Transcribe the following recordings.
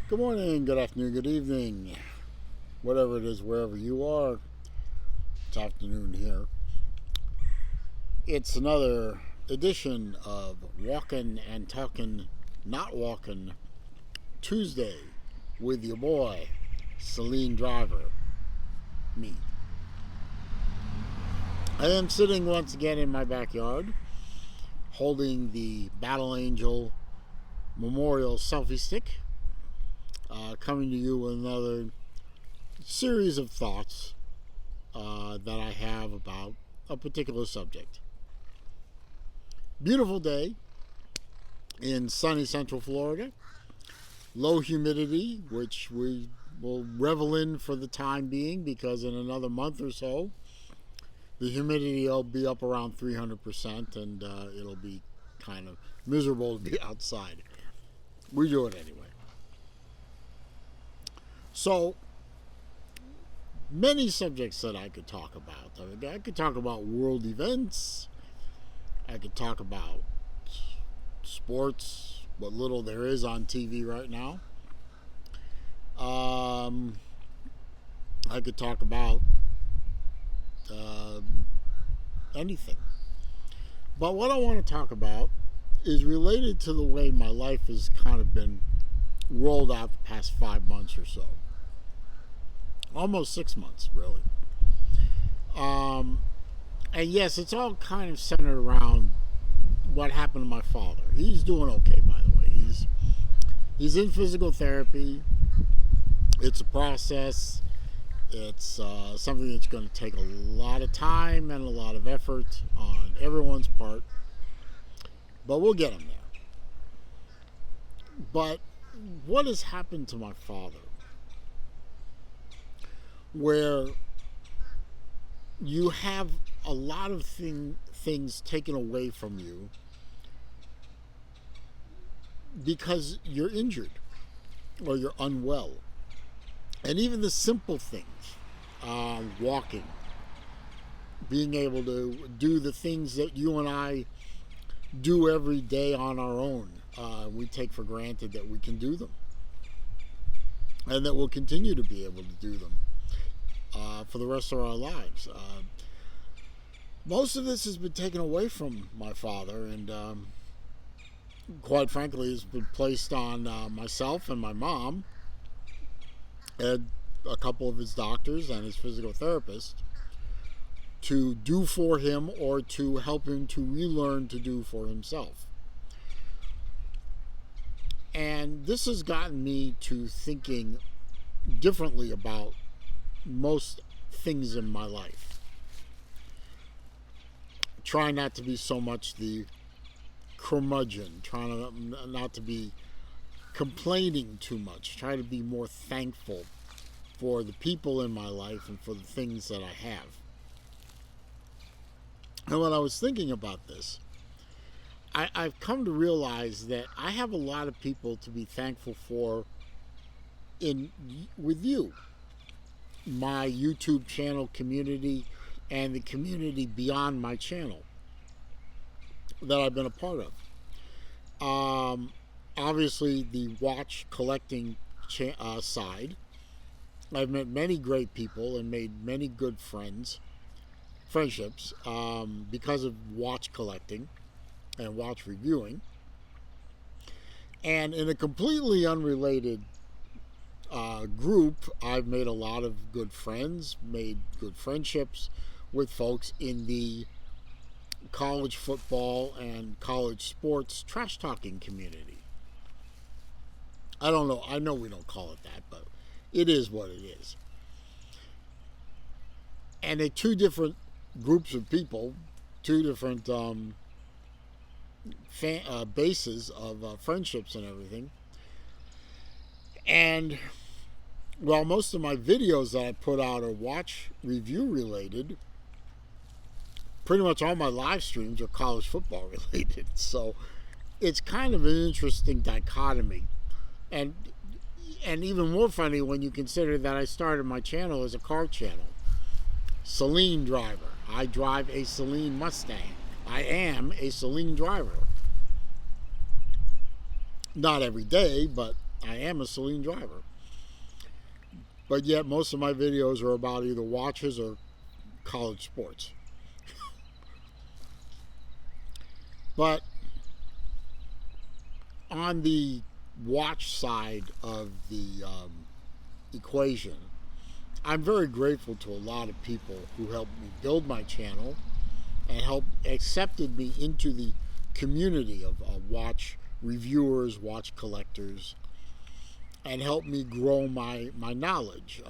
Good morning, good afternoon, good evening, whatever it is, wherever you are. It's afternoon here. It's another edition of Walkin and Talkin, Not Walkin' Tuesday with your boy, Celine Driver, me. I am sitting once again in my backyard holding the Battle Angel Memorial Selfie Stick, coming to you with another series of thoughts that I have about a particular subject. Beautiful day in sunny Central Florida. Low humidity, which we will revel in for the time being because in another month or so, the humidity will be up around 300% and it'll be kind of miserable to be outside. We do it anyway. So, many subjects that I could talk about. I could talk about world events. I could talk about sports, what little there is on TV right now. I could talk about anything. But what I want to talk about is related to the way my life has kind of been rolled out the past 5 months or so. Almost 6 months, really. And yes, it's all kind of centered around what happened to my father. He's doing okay, by the way. He's in physical therapy. It's a process. It's something that's going to take a lot of time and a lot of effort on everyone's part. But we'll get him there. But what has happened to my father? Where you have a lot of things taken away from you because you're injured or you're unwell. And even the simple things, walking, being able to do the things that you and I do every day on our own, we take for granted that we can do them and that we'll continue to be able to do them for the rest of our lives. Most of this has been taken away from my father, and quite frankly, has been placed on myself and my mom, and a couple of his doctors and his physical therapist to do for him or to help him to relearn to do for himself. And this has gotten me to thinking differently about most things in my life. Try not to be so much the curmudgeon, trying not to be complaining too much, try to be more thankful for the people in my life and for the things that I have. And when I was thinking about this, I've come to realize that I have a lot of people to be thankful for with you, my YouTube channel community, and the community beyond my channel that I've been a part of. Obviously, the watch collecting side. I've met many great people and made many good friendships because of watch collecting and watch reviewing. And in a completely unrelated group, I've made a lot of good friends, made good friendships with folks in the college football and college sports trash talking community. I don't know, I know we don't call it that, but it is what it is. And they're two different groups of people, two different bases of friendships and everything. And while most of my videos that I put out are watch review related, pretty much all my live streams are college football related. So it's kind of an interesting dichotomy. And even more funny when you consider that I started my channel as a car channel. Celine Driver. I drive a Celine Mustang. I am a Celine driver. Not every day, but I am a Saleen driver. But yet most of my videos are about either watches or college sports. But on the watch side of the equation, I'm very grateful to a lot of people who helped me build my channel and helped accepted me into the community of watch reviewers, watch collectors, and helped me grow my knowledge.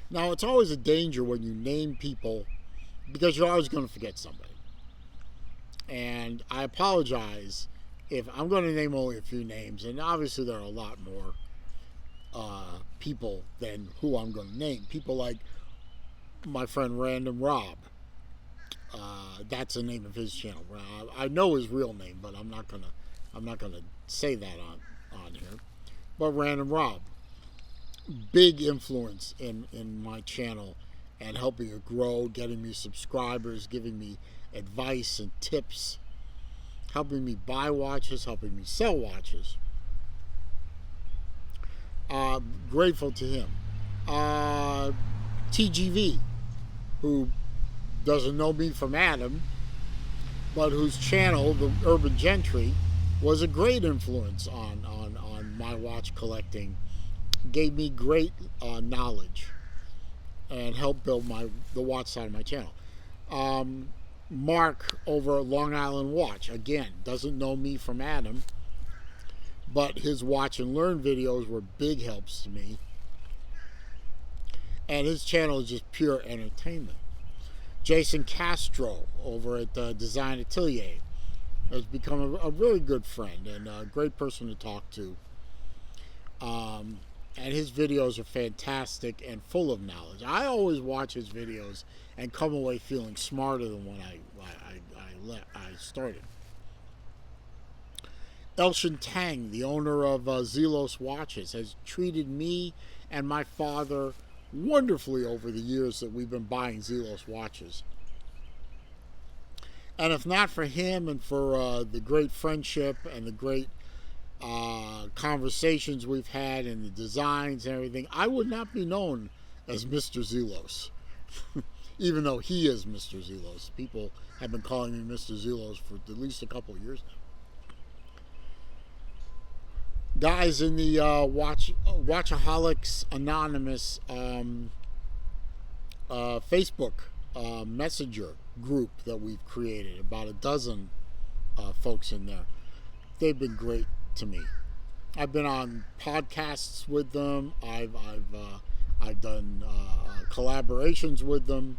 Now, it's always a danger when you name people because you're always going to forget somebody. And I apologize if I'm going to name only a few names, and obviously there are a lot more people than who I'm going to name. People like my friend Random Rob. That's the name of his channel. I know his real name, but I'm not gonna say that on here. But Random Rob, big influence in my channel and helping it grow, getting me subscribers, giving me advice and tips, helping me buy watches, helping me sell watches. Grateful to him. TGV, who doesn't know me from Adam, but whose channel, the Urban Gentry, was a great influence on my watch collecting, gave me great knowledge, and helped build the watch side of my channel. Mark over at Long Island Watch, again, doesn't know me from Adam, but his watch and learn videos were big helps to me. And his channel is just pure entertainment. Jason Castro over at Design Atelier has become a really good friend and a great person to talk to. And his videos are fantastic and full of knowledge. I always watch his videos and come away feeling smarter than when I started. Elshin Tang, the owner of Zelos Watches, has treated me and my father wonderfully over the years that we've been buying Zelos watches. And if not for him and for the great friendship and the great conversations we've had and the designs and everything, I would not be known as Mr. Zelos. Even though he is Mr. Zelos. People have been calling me Mr. Zelos for at least a couple of years now. Guys in the Watchaholics Anonymous Facebook messenger group that we've created, about a dozen folks in there. They've been great to me. I've been on podcasts with them. I've done collaborations with them.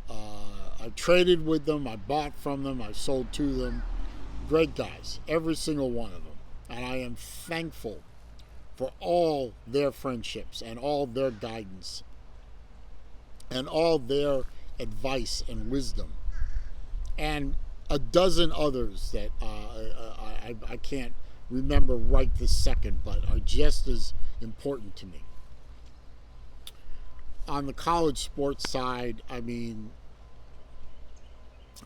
I've traded with them. I bought from them. I've sold to them. Great guys, every single one of them. And I am thankful for all their friendships and all their guidance and all their advice and wisdom, and a dozen others that I can't remember right this second, but are just as important to me. On the college sports side, I mean,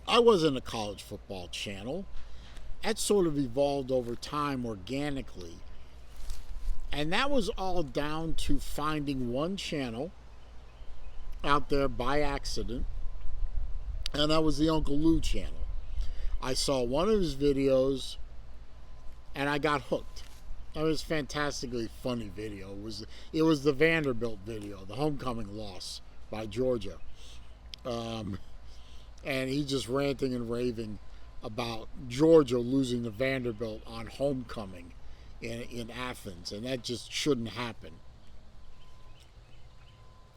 I wasn't a college football channel. That sort of evolved over time organically. And that was all down to finding one channel out there by accident, and that was the Uncle Lou channel. I saw one of his videos, and I got hooked. It was a fantastically funny video. It was the Vanderbilt video, the homecoming loss by Georgia. And he just ranting and raving about Georgia losing to Vanderbilt on homecoming in Athens, and that just shouldn't happen.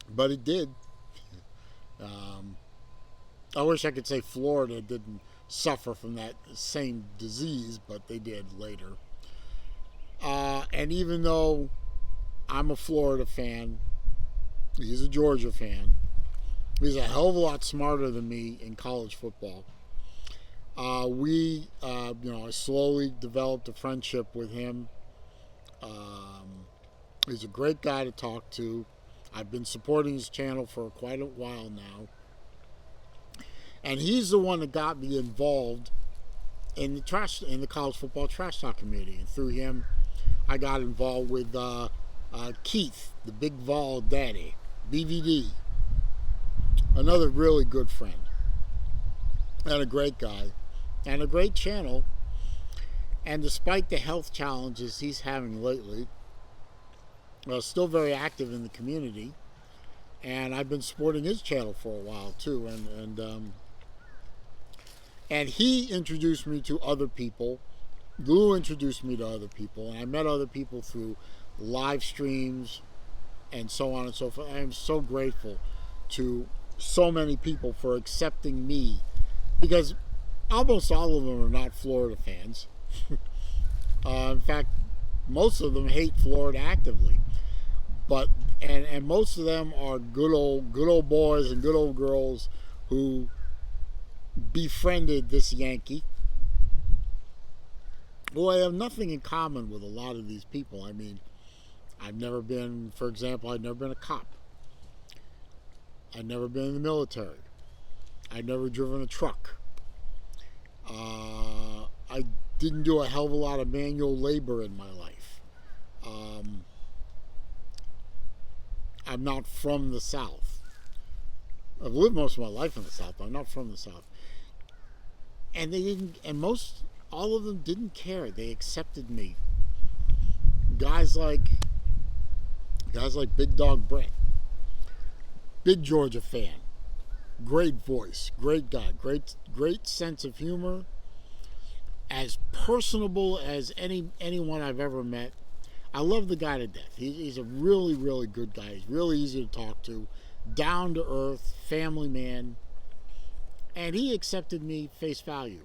But it did. I wish I could say Florida didn't suffer from that same disease, but they did later. And even though I'm a Florida fan, he's a Georgia fan. He's a hell of a lot smarter than me in college football. I slowly developed a friendship with him. He's a great guy to talk to. I've been supporting his channel for quite a while now. And he's the one that got me involved in the college football trash talk community, and through him, I got involved with Keith, the Big Vol Daddy, BVD, another really good friend, and a great guy, and a great channel. And despite the health challenges he's having lately, still very active in the community. And I've been supporting his channel for a while too. And he introduced me to other people. Lou introduced me to other people, and I met other people through live streams and so on and so forth. I am so grateful to so many people for accepting me, because almost all of them are not Florida fans. In fact, most of them hate Florida actively, but and most of them are good old boys and good old girls who befriended this Yankee. Well, I have nothing in common with a lot of these people. I mean, for example, I've never been a cop. I've never been in the military. I've never driven a truck. I didn't do a hell of a lot of manual labor in my life. I'm not from the South. I've lived most of my life in the South, but I'm not from the South. And they didn't, and all of them didn't care. They accepted me. Guys like Big Dog Brett, big Georgia fan, great voice, great guy, great sense of humor, as personable as anyone I've ever met. I love the guy to death. He's a really, really good guy. He's really easy to talk to, down to earth, family man, and he accepted me face value.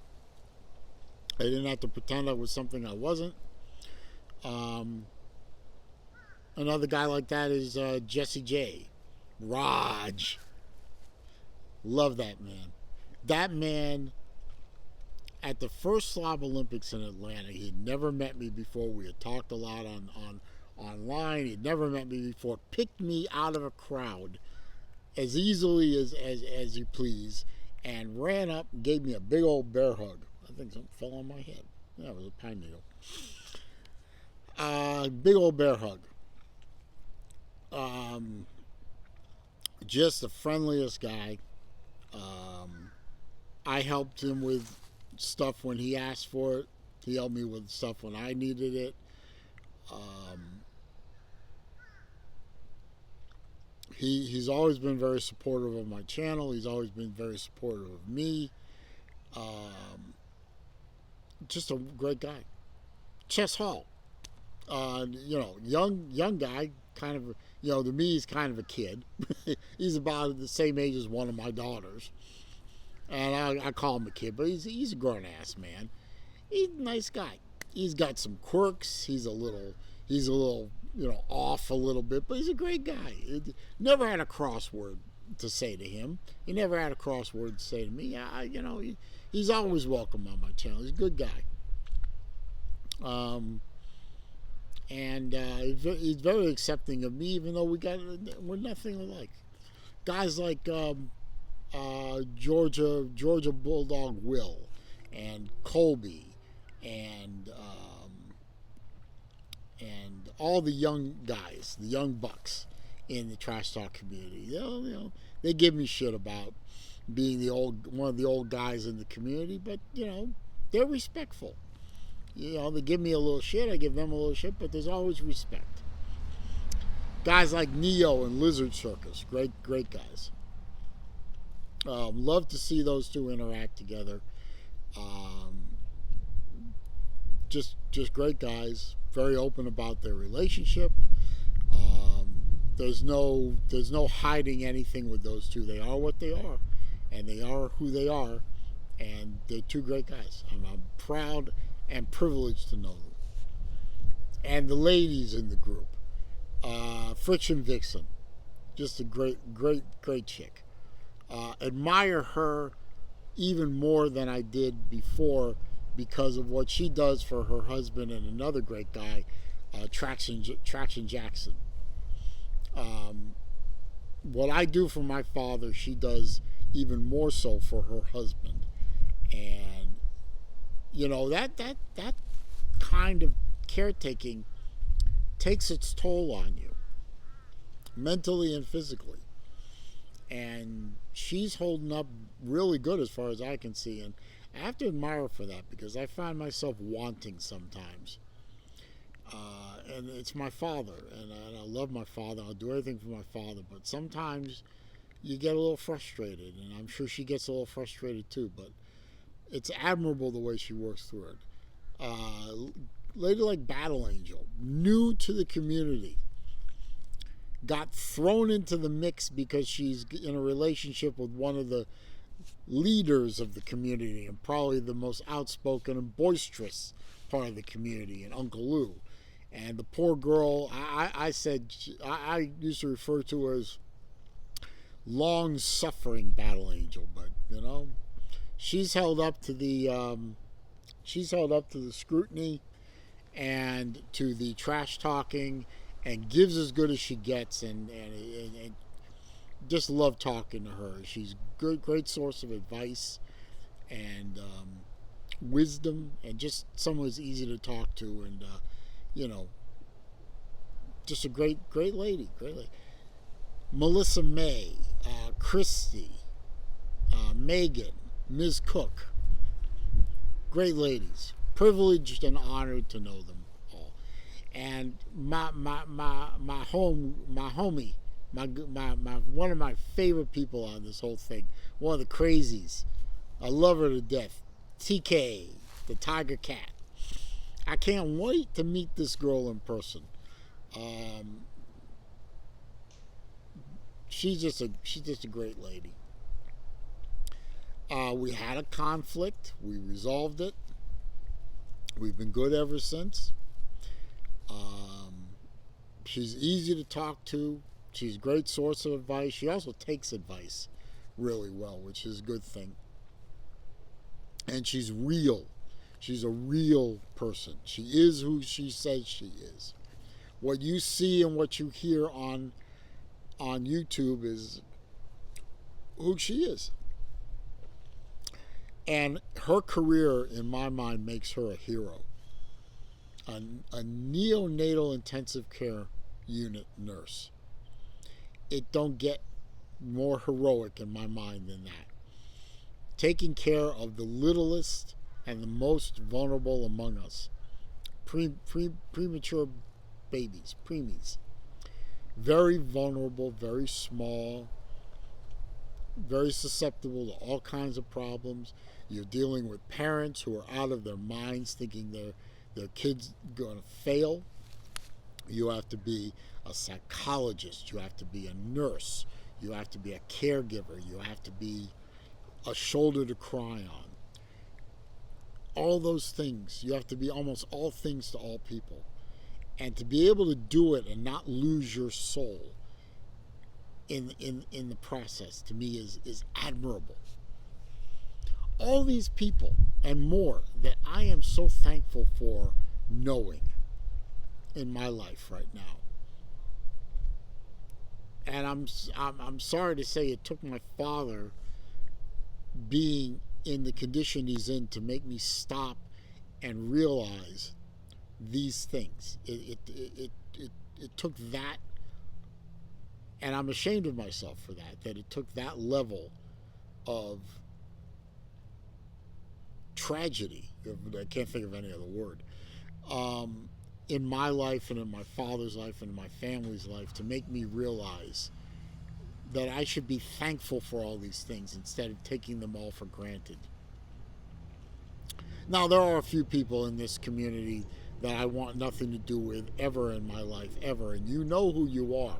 I didn't have to pretend I was something I wasn't. Another guy like that is Jesse J. Raj. Love that man. That man, at the first Slob Olympics in Atlanta, he had never met me before. We had talked a lot online. He'd never met me before. Picked me out of a crowd as easily as you please, and ran up and gave me a big old bear hug. I think something fell on my head. Yeah, it was a pine needle. Big old bear hug. Just the friendliest guy. I helped him with stuff when he asked for it. He helped me with stuff when I needed it. He's always been very supportive of my channel. He's always been very supportive of me. Just a great guy. Chess Hall. Young guy, kind of, to me he's kind of a kid. He's about the same age as one of my daughters. And I call him a kid, but he's a grown-ass man. He's a nice guy. He's got some quirks. He's a little, off a little bit, but he's a great guy. Never had a crossword to say to him. He never had a crossword to say to me. He's always welcome on my channel. He's a good guy. And he's very accepting of me, even though we're nothing alike. Guys like Georgia Bulldog Will and Colby and all the young guys, the young bucks in the trash talk community. They give me shit about being one of the old guys in the community, but they're respectful. They give me a little shit, I give them a little shit, but there's always respect. Guys like Neo and Lizard Circus, great guys. Love to see those two interact together. Just great guys, very open about their relationship. There's no hiding anything with those two. They are what they are, and they are who they are, and they're two great guys. I'm proud and privileged to know them. And the ladies in the group, Friction Vixen, just a great chick. Admire her even more than I did before, because of what she does for her husband and another great guy, Traction Jackson. What I do for my father, she does even more so for her husband. And that kind of caretaking takes its toll on you, mentally and physically. And she's holding up really good as far as I can see. And I have to admire her for that, because I find myself wanting sometimes. And it's my father, and I love my father. I'll do everything for my father. But sometimes you get a little frustrated, and I'm sure she gets a little frustrated too. But it's admirable the way she works through it. Lady like Battle Angel, new to the community, got thrown into the mix because she's in a relationship with one of the leaders of the community, and probably the most outspoken and boisterous part of the community, and Uncle Lou. And the poor girl, I used to refer to her as long-suffering Battle Angel, but she's held up to the scrutiny and to the trash talking, and gives as good as she gets, and just love talking to her. She's good, great source of advice and wisdom, and just someone who's easy to talk to, and just a great lady. Melissa May, Christy, Megan, Ms. Cook, great ladies. Privileged and honored to know them all. And my homie, one of my favorite people on this whole thing, one of the crazies. I love her to death. TK, the Tiger Cat. I can't wait to meet this girl in person. She's just a great lady. We had a conflict. We resolved it. We've been good ever since. She's easy to talk to. She's a great source of advice. She also takes advice really well, which is a good thing. And she's real. She's a real person. She is who she says she is. What you see and what you hear on YouTube is who she is. And her career, in my mind, makes her a hero. A neonatal intensive care unit nurse. It don't get more heroic in my mind than that. Taking care of the littlest and the most vulnerable among us. Premature babies, preemies. Very vulnerable, very small, very susceptible to all kinds of problems. You're dealing with parents who are out of their minds, thinking their kid's going to fail. You have to be a psychologist. You have to be a nurse. You have to be a caregiver. You have to be a shoulder to cry on. All those things. You have to be almost all things to all people. And to be able to do it and not lose your soul in the process, to me, is admirable. All these people and more that I am so thankful for knowing in my life right now. And I'm sorry to say it took my father being in the condition he's in to make me stop and realize these things. It took that, and I'm ashamed of myself for that it took that level of tragedy, I can't think of any other word, in my life and in my father's life and in my family's life, to make me realize that I should be thankful for all these things instead of taking them all for granted. Now, there are a few people in this community that I want nothing to do with ever in my life, ever, and you know who you are,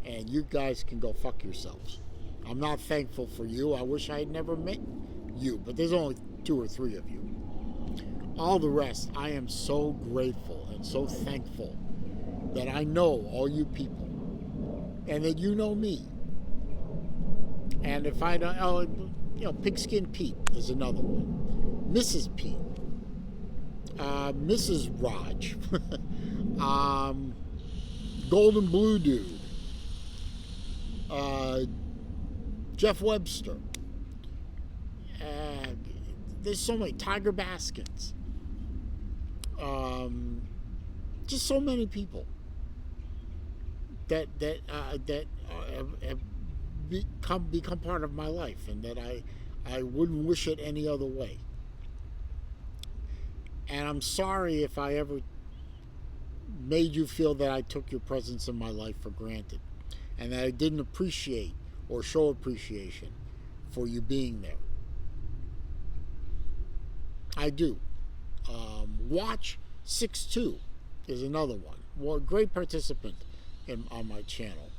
and you guys can go fuck yourselves. I'm not thankful for you. I wish I had never met you, but there's only 2 or 3 of you. All the rest, I am so grateful and so thankful that I know all you people, and that you know me. And if I don't, Pigskin Pete is another one. Mrs. Pete. Mrs. Raj. Golden Blue Dude. Jeff Webster. there's so many. Tiger Baskins. Just so many people that have become part of my life, and that I wouldn't wish it any other way. And I'm sorry if I ever made you feel that I took your presence in my life for granted, and that I didn't appreciate or show appreciation for you being there. I do. Watch 6-2 is another one. Well, great participant on my channel.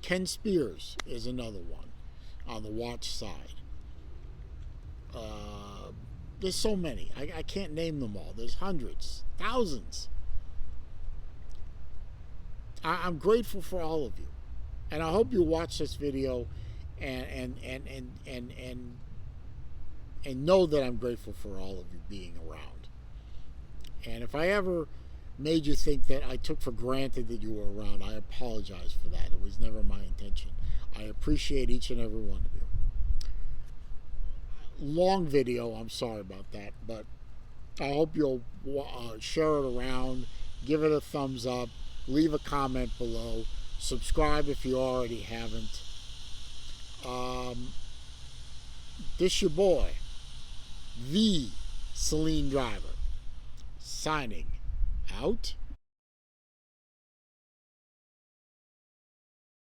Ken Spears is another one on the watch side. There's so many. I can't name them all. There's hundreds, thousands. I'm grateful for all of you, and I hope you watch this video and know that I'm grateful for all of you being around. And if I ever made you think that I took for granted that you were around, I apologize for that. It was never my intention. I appreciate each and every one of you. Long video, I'm sorry about that, but I hope you'll share it around, give it a thumbs up, leave a comment below, subscribe if you already haven't. This your boy, the Celine Driver, signing out.